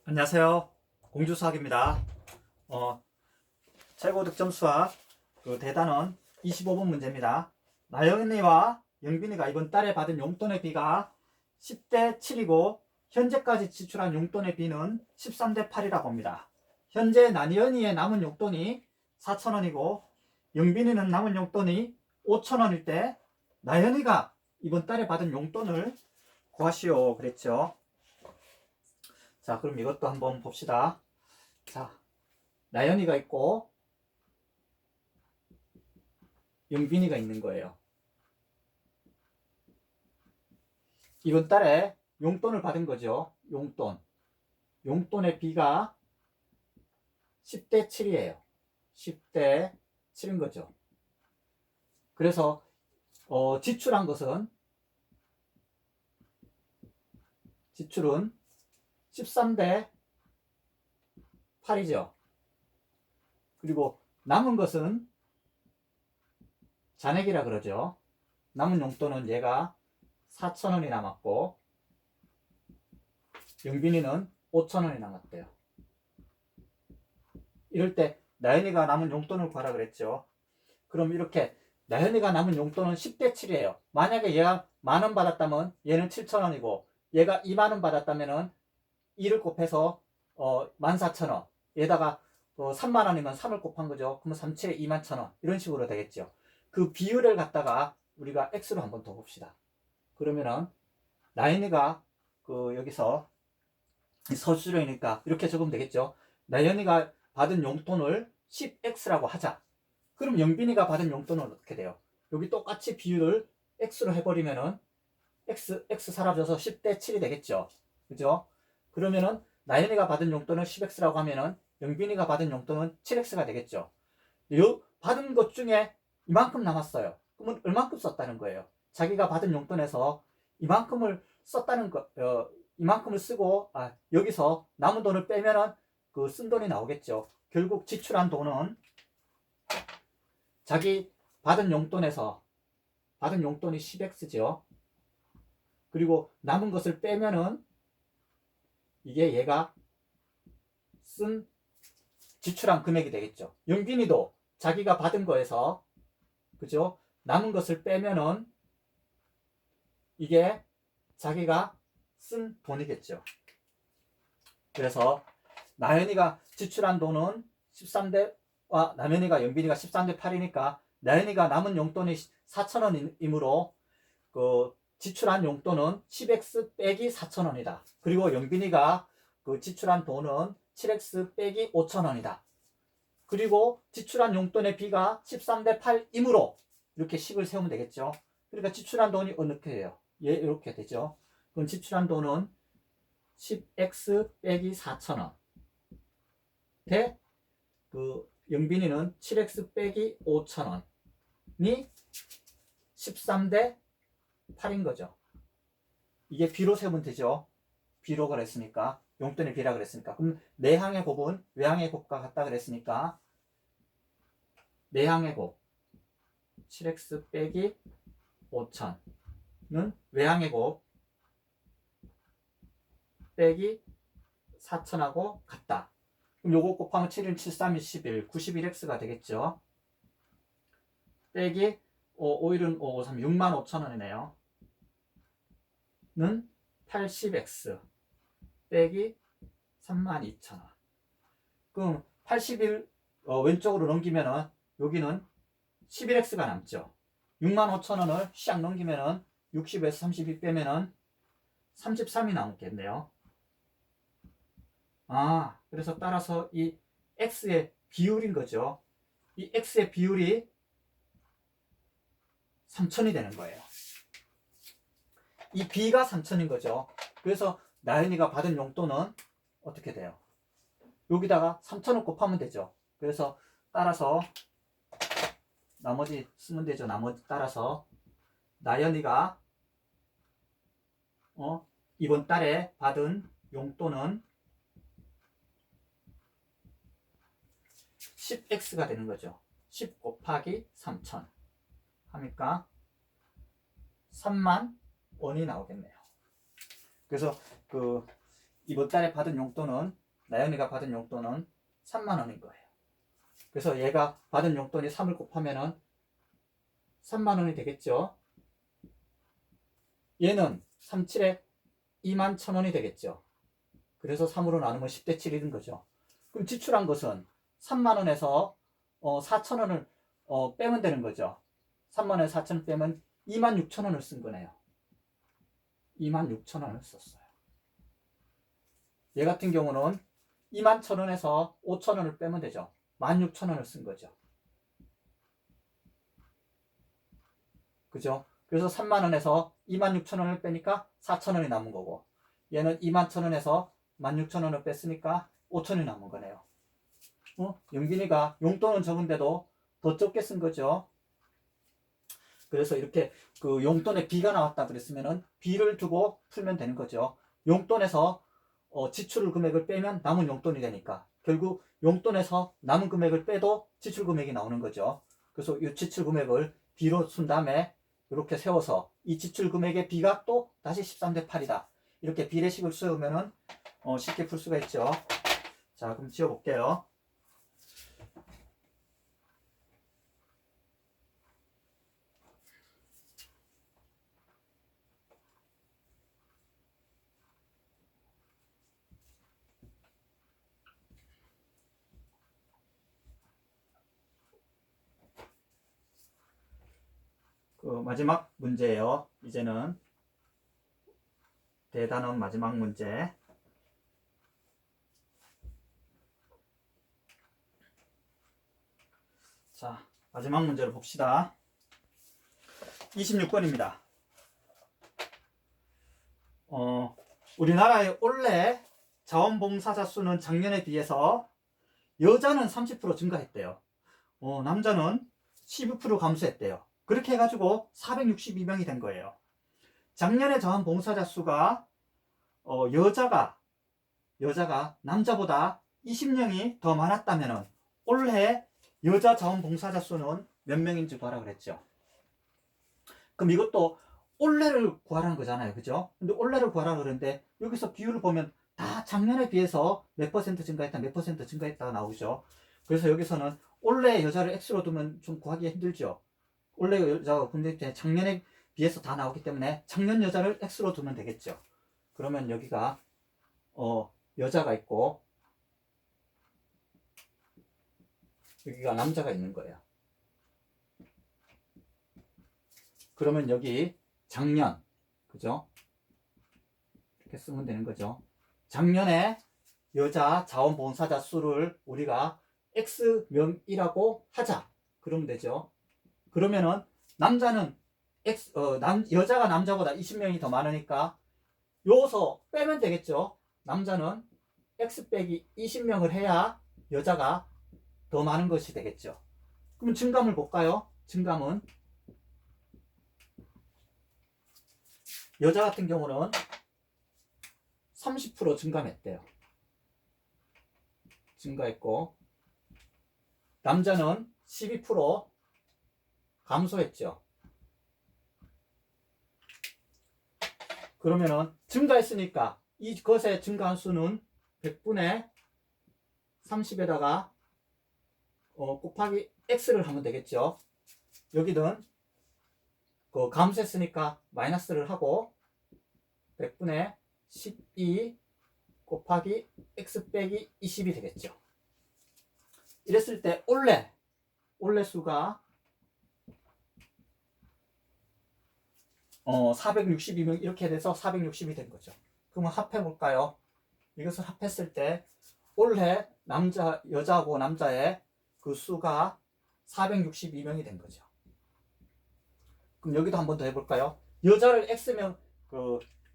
안녕하세요. 공주수학입니다. 최고 득점 수학 대단원 25번 문제입니다. 나연이와 영빈이가 이번 달에 받은 용돈의 비가 10대 7이고 현재까지 지출한 용돈의 비는 13대 8이라고 합니다. 현재 나연이의 남은 용돈이 4,000원이고 영빈이는 남은 용돈이 5,000원일 때 나연이가 이번 달에 받은 용돈을 구하시오 그랬죠. 자, 그럼 이것도 한번 봅시다. 자, 나연이가 있고 영빈이가 있는 거예요. 이번 달에 용돈을 받은 거죠. 용돈의 비가 10대 7이에요. 10대 7인 거죠. 그래서 지출은 13대 8이죠. 그리고 남은 것은 잔액이라 그러죠. 남은 용돈은 얘가 4,000원이 남았고 영빈이는 5,000원이 남았대요. 이럴 때 나연이가 남은 용돈을 구하라 그랬죠. 그럼 이렇게 나연이가 남은 용돈은 10대 7이에요. 만약에 얘가 만원 받았다면 얘는 7,000원이고 얘가 2만원 받았다면 2를 곱해서 14,000원 얘다가 3만원이면 3을 곱한 거죠. 그러면 3,7에 21,000원 이런 식으로 되겠죠. 그 비율을 갖다가 우리가 x로 한번 더 봅시다. 그러면은 나연이가 여기서 서술형이니까 이렇게 적으면 되겠죠. 나연이가 받은 용돈을 10x라고 하자. 그럼 영빈이가 받은 용돈은 어떻게 돼요? 여기 똑같이 비율을 x로 해버리면은 x 사라져서 10대 7이 되겠죠. 그죠? 그러면은 나연이가 받은 용돈은 10x라고 하면은 영빈이가 받은 용돈은 7x가 되겠죠. 요 받은 것 중에 이만큼 남았어요. 그러면 얼만큼 썼다는 거예요? 자기가 받은 용돈에서 이만큼을 썼다는 거, 이만큼을 쓰고 여기서 남은 돈을 빼면은 쓴 돈이 나오겠죠. 결국 지출한 돈은 자기 받은 용돈이 10x죠. 그리고 남은 것을 빼면은 이게 얘가 지출한 금액이 되겠죠. 영빈이도 자기가 받은 거에서 그죠? 남은 것을 빼면은 이게 자기가 쓴 돈이겠죠. 그래서 나연이가 지출한 돈은 13대와 영빈이가 13대 8이니까 나연이가 남은 용돈이 4,000원이므로 지출한 용돈은 10x 빼기 4,000원이다. 그리고 영빈이가 지출한 돈은 7x 빼기 5,000원이다. 그리고 지출한 용돈의 비가 13대 8이므로 이렇게 식을 세우면 되겠죠. 그러니까 지출한 돈이 어떻게 돼요? 이렇게 되죠. 그럼 지출한 돈은 10x 빼기 4,000원 대 영빈이는 7x 빼기 5,000원이 13대 8인 거죠. 이게 비로 세우면 되죠. 비로 그랬으니까 용돈의 비라 그랬으니까 그럼 내항의 곱은 외항의 곱과 같다 그랬으니까 내항의 곱 7x 빼기 5,000은 외항의 곱 빼기 4,000하고 같다. 그럼 요거 곱하면 7은 7, 3이 11, 91x가 되겠죠. 빼기 5일은 5, 5, 3, 65,000원이네요. 는 80x 빼기 32,000원. 그럼 81 왼쪽으로 넘기면은 여기는 11x가 남죠. 65,000원을 샥 넘기면은 60에서 32 빼면은 33이 남겠네요. 그래서 따라서 이 x의 비율인 거죠. 이 x의 비율이 3,000이 되는 거예요. 이 b가 3,000인 거죠. 그래서 나연이가 받은 용돈은 어떻게 돼요? 여기다가 3,000을 곱하면 되죠. 그래서 따라서 나머지 쓰면 되죠. 따라서 나연이가 이번 달에 받은 용돈은 10x가 되는 거죠. 10 곱하기 3,000 하니까 3만 원이 나오겠네요. 그래서 이번 달에 받은 용돈은 나연이가 받은 용돈은 3만 원인 거예요. 그래서 얘가 받은 용돈이 3을 곱하면은 3만 원이 되겠죠. 얘는 37에 2만 1천 원이 되겠죠. 그래서 3으로 나누면 10대 7이 된 거죠. 그럼 지출한 것은 3만 원에서 4천 원을 빼면 되는 거죠. 3만 원에서 4천 원 빼면 2만 6천 원을 쓴 거네요. 2만 6천 원을 썼어요. 얘 같은 경우는 2만 1천 원에서 5천 원을 빼면 되죠. 1만 6천 원을 쓴 거죠. 그죠? 그래서 3만 원에서 2만 6천 원을 빼니까 4천 원이 남은 거고, 얘는 2만 1천 원에서 1만 6천 원을 뺐으니까 5천 원이 남은 거네요. 영빈이가 용돈은 적은데도 더 적게 쓴 거죠. 그래서 이렇게 그 용돈에 B가 나왔다 그랬으면은 B를 두고 풀면 되는 거죠. 용돈에서 지출 금액을 빼면 남은 용돈이 되니까 결국 용돈에서 남은 금액을 빼도 지출 금액이 나오는 거죠. 그래서 이 지출 금액을 B로 쓴 다음에 이렇게 세워서 이 지출 금액의 B가 또 다시 13대 8이다. 이렇게 비례식을 세우면은 쉽게 풀 수가 있죠. 자, 그럼 지워볼게요. 그 마지막 문제예요. 이제는 대단원 마지막 문제. 자, 마지막 문제를 봅시다. 26번입니다. 우리나라의 올해 자원봉사자 수는 작년에 비해서 여자는 30% 증가했대요. 남자는 12% 감소했대요. 그렇게 해가지고 462명이 된 거예요. 작년에 자원봉사자 수가 여자가 남자보다 20명이 더 많았다면 올해 여자 자원봉사자 수는 몇 명인지 구하라 그랬죠. 그럼 이것도 올해를 구하라는 거잖아요. 그죠? 근데 올해를 구하라 그러는데 여기서 비율을 보면 다 작년에 비해서 몇 퍼센트 증가했다, 몇 퍼센트 증가했다가 나오죠. 그래서 여기서는 올해 여자를 X로 두면 좀 구하기 힘들죠. 올해 여자가 근데 작년에 비해서 다 나오기 때문에 작년 여자를 X로 두면 되겠죠. 그러면 여기가 여자가 있고 여기가 남자가 있는 거예요. 그러면 여기 작년, 그죠? 이렇게 쓰면 되는 거죠. 작년에 여자 자원봉사자 수를 우리가 X명이라고 하자. 그러면 되죠. 그러면은 남자는 여자가 남자보다 20명이 더 많으니까 요서 빼면 되겠죠. 남자는 X 빼기 20명을 해야 여자가 더 많은 것이 되겠죠. 그럼 증감을 볼까요? 증감은 여자 같은 경우는 30% 증감했대요. 증가했고 남자는 12% 감소했죠. 그러면은 증가했으니까 이것의 증가한 수는 100분의 30에다가 곱하기 x를 하면 되겠죠. 여기는 그 감소했으니까 마이너스를 하고 100분의 12 곱하기 x 빼기 20이 되겠죠. 이랬을 때 올해 수가 462명 이렇게 돼서 460이 된 거죠. 그러면 합해 볼까요? 이것을 합했을 때 올해 여자하고 남자의 그 수가 462명이 된 거죠. 그럼 여기도 한 번 더 해볼까요? 여자를 X명,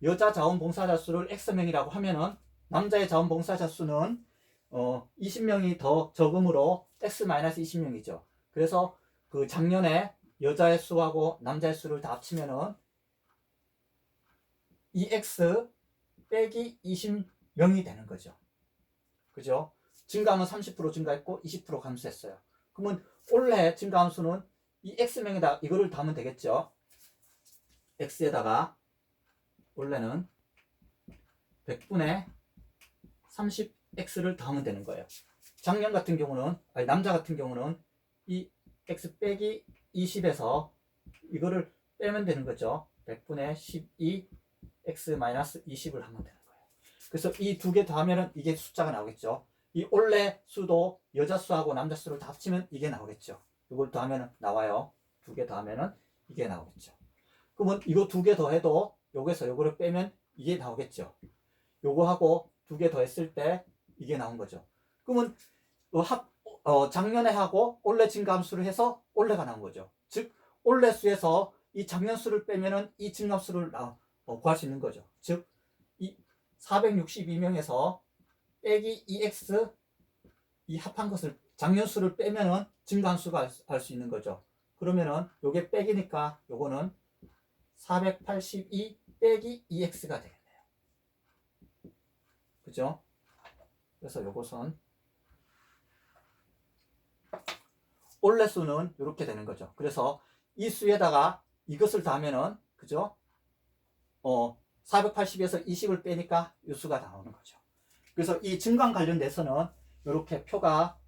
여자 자원봉사자 수를 X명이라고 하면은 남자의 자원봉사자 수는 20명이 더 적음으로 X-20명이죠. 그래서 그 작년에 여자의 수하고 남자의 수를 다 합치면은 2X 빼기 20명이 되는 거죠. 그죠? 증가하면 30% 증가했고 20% 감소했어요. 그러면 올해 증가한 수는 이 X명에다 이거를 담으면 되겠죠. X에다가 올해는 100분의 30x를 더하면 되는 거예요. 작년 같은 경우는, 아니 남자 같은 경우는 이 x 빼기 20에서 이거를 빼면 되는 거죠. 100분의 12 x 마이너스 20을 하면 되는 거예요. 그래서 이 두 개 더하면 이게 숫자가 나오겠죠. 이 올레 수도 여자 수하고 남자 수를 다 합치면 이게 나오겠죠. 이걸 더하면 나와요. 두 개 더하면 이게 나오겠죠. 그러면 이거 두 개 더해도 요거에서 요거를 빼면 이게 나오겠죠. 요거하고 두 개 더했을 때 이게 나온 거죠. 그러면 작년에 하고 올해 증가함수를 해서 올해가 나온 거죠. 즉 올해 수에서 이 작년 수를 빼면은 이 증가함수를 구할 수 있는 거죠. 즉 이 462명에서 빼기 2x 이 합한 것을 작년 수를 빼면은 증가함수가 알 수 있는 거죠. 그러면은 요게 빼기니까 요거는 482 빼기 2x가 되겠네요. 그죠? 그래서 요것은 올해 수는 이렇게 되는 거죠. 그래서 이 수에다가 이것을 더하면은, 그죠? 480에서 20을 빼니까 이 수가 나오는 거죠. 그래서 이 증강 관련돼서는 이렇게 표가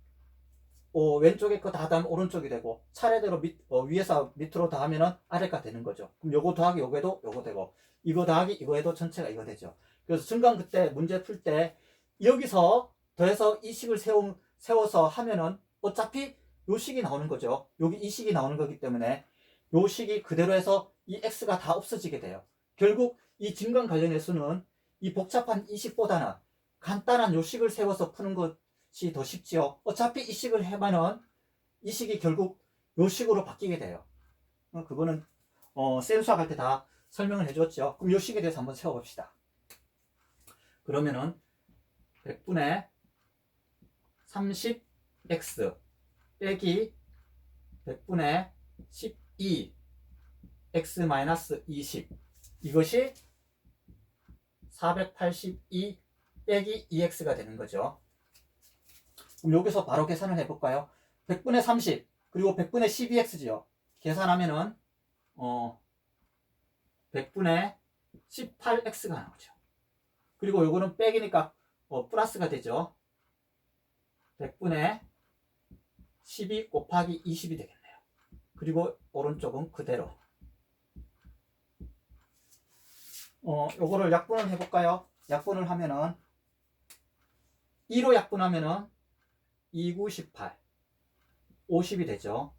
왼쪽에 거 다 더하면 오른쪽이 되고, 차례대로 위에서 밑으로 더하면은 아래가 되는 거죠. 그럼 요거 더하기 요거에도 요거 되고, 이거 더하기 이거 해도 전체가 이거 되죠. 그래서 증강 그때 문제 풀 때 여기서 더해서 이 식을 세워서 하면은 어차피 요 식이 나오는 거죠. 여기 이 식이 나오는 거기 때문에 요 식이 그대로 해서 이 x가 다 없어지게 돼요. 결국 이 증강 관련해서는 이 복잡한 이 식보다는 간단한 요 식을 세워서 푸는 것이 더 쉽지요. 어차피 이 식을 해면은 이 식이 결국 요 식으로 바뀌게 돼요. 그거는 쌤 수학할 때 다 설명을 해줬죠. 그럼 요 식에 대해서 한번 세워봅시다. 그러면은 100분의 30x 빼기 100분의 12 x 마이너스 20 이것이 482 빼기 2x가 되는 거죠. 그럼 여기서 바로 계산을 해볼까요? 100분의 30 그리고 100분의 12x지요. 계산하면은 100분의 18x가 나오죠. 그리고 요거는 빼기니까 플러스가 되죠. 100분의 12 곱하기 20이 되겠네요. 그리고 오른쪽은 그대로. 요거를 약분을 해볼까요? 약분을 하면은 2로 약분하면은 2, 9, 18 50이 되죠.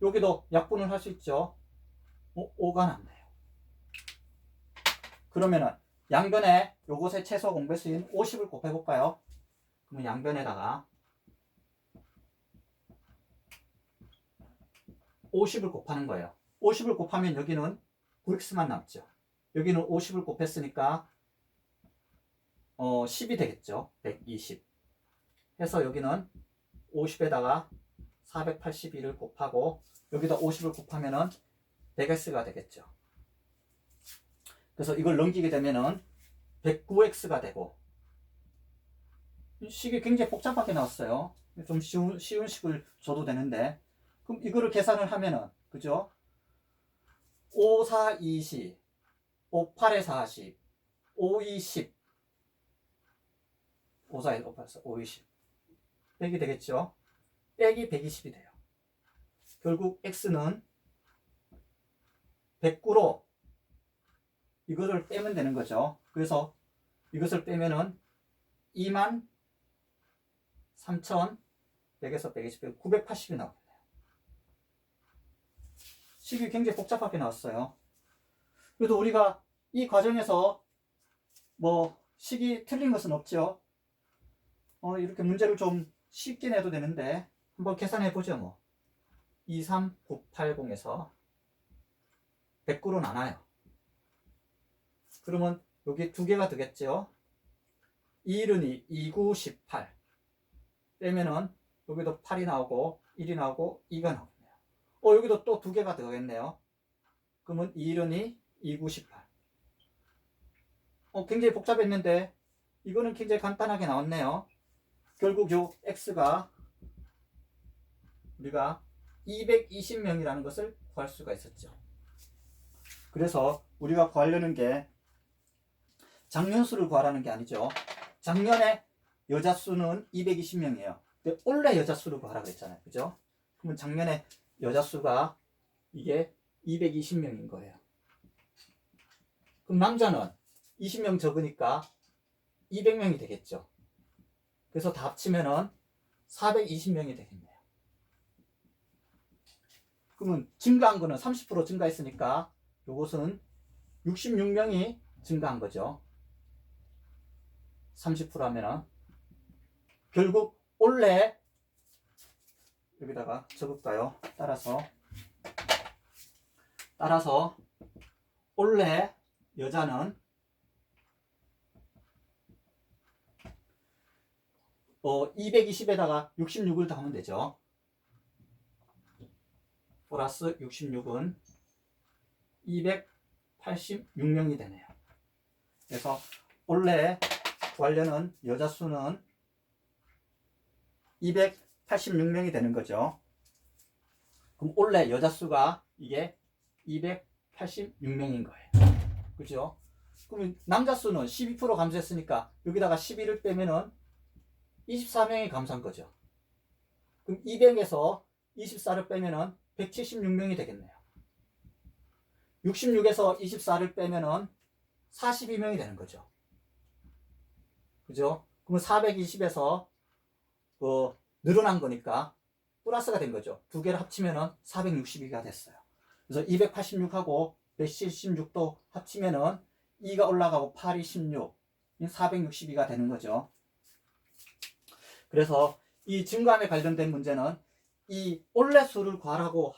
여기도 약분을 할 수 있죠. 5가 남네요. 그러면은 양변에 요것의 최소 공배수인 50을 곱해볼까요? 그러면 양변에다가 50을 곱하는 거예요. 50을 곱하면 여기는 9x만 남죠. 여기는 50을 곱했으니까 10이 되겠죠. 120 해서 여기는 50에다가 482를 곱하고 여기다 50을 곱하면은 100x가 되겠죠. 그래서 이걸 넘기게 되면은 109x가 되고, 식이 굉장히 복잡하게 나왔어요. 좀 쉬운 식을 줘도 되는데, 그럼 이거를 계산을 하면은, 그죠? 5, 4, 20, 5, 8에 40, 5, 2, 10, 5, 4, 5, 8, 5, 2, 10 빼기 되겠죠? 빼기 120이 돼요. 결국 x는 109로 이거를 빼면 되는 거죠. 그래서 이것을 빼면은 23,100에서 120 빼고 980이 나오겠네요. 식이 굉장히 복잡하게 나왔어요. 그래도 우리가 이 과정에서 뭐 식이 틀린 것은 없죠. 이렇게 문제를 좀 쉽게 내도 되는데 한번 계산해 보죠. 뭐 23980에서 109로 나눠요. 그러면 여기 두 개가 되겠죠. 2, 1은 2, 9, 18 빼면은 여기도 8이 나오고 1이 나오고 2가 나오겠네요. 여기도 또 두 개가 되겠네요. 그러면 2, 1은 2, 2, 9, 18 굉장히 복잡했는데 이거는 굉장히 간단하게 나왔네요. 결국 요 x가 우리가 220명이라는 것을 구할 수가 있었죠. 그래서 우리가 구하려는 게 작년 수를 구하라는 게 아니죠. 작년에 여자 수는 220명이에요. 근데 원래 여자 수를 구하라 그랬잖아요. 그죠? 그러면 작년에 여자 수가 이게 220명인 거예요. 그럼 남자는 20명 적으니까 200명이 되겠죠. 그래서 다 합치면은 420명이 되겠네요. 그러면 증가한 거는 30% 증가했으니까 요것은 66명이 증가한 거죠. 30% 하면은 결국 원래 여기다가 적을까요? 따라서 원래 여자는 220에다가 66을 더하면 되죠. 플러스 66은 286명이 되네요. 그래서 원래 구하려는 여자 수는 286명이 되는 거죠. 그럼 원래 여자 수가 이게 286명인 거예요. 그죠? 그러면 남자 수는 12% 감소했으니까 여기다가 11을 빼면은 24명이 감소한 거죠. 그럼 200에서 24를 빼면은 176명이 되겠네요. 66에서 24를 빼면은 42명이 되는 거죠. 그죠? 그러면 420에서 늘어난 거니까 플러스가 된 거죠. 두 개를 합치면은 462가 됐어요. 그래서 286하고 176도 합치면은 2가 올라가고 8이 16, 462가 되는 거죠. 그래서 이 증감에 관련된 문제는 이 올레 수를 구하라고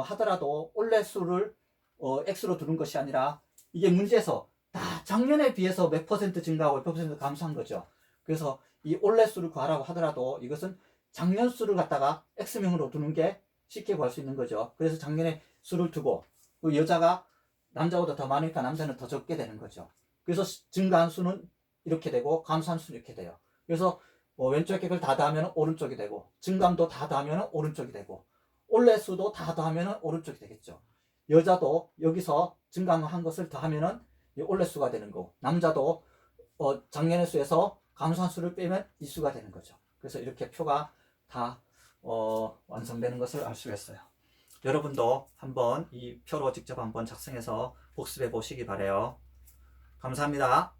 하더라도 올레 수를 x로 두는 것이 아니라 이게 문제에서 다 작년에 비해서 몇 퍼센트 증가하고 몇 퍼센트 감소한 거죠. 그래서 이 올레 수를 구하라고 하더라도 이것은 작년 수를 갖다가 x명으로 두는 게 쉽게 구할 수 있는 거죠. 그래서 작년에 수를 두고 여자가 남자보다 더 많으니까 남자는 더 적게 되는 거죠. 그래서 증가한 수는 이렇게 되고 감소한 수는 이렇게 돼요. 그래서 왼쪽 객을 다 더하면 오른쪽이 되고 증감도 다 더하면 오른쪽이 되고 올레 수도 다 더하면 오른쪽이 되겠죠. 여자도 여기서 증감한 것을 더하면 올레 수가 되는 거고 남자도 작년의 수에서 감소한 수를 빼면 이 수가 되는 거죠. 그래서 이렇게 표가 다 완성되는 것을 알 수가 있어요. 여러분도 한번 이 표로 직접 한번 작성해서 복습해 보시기 바래요. 감사합니다.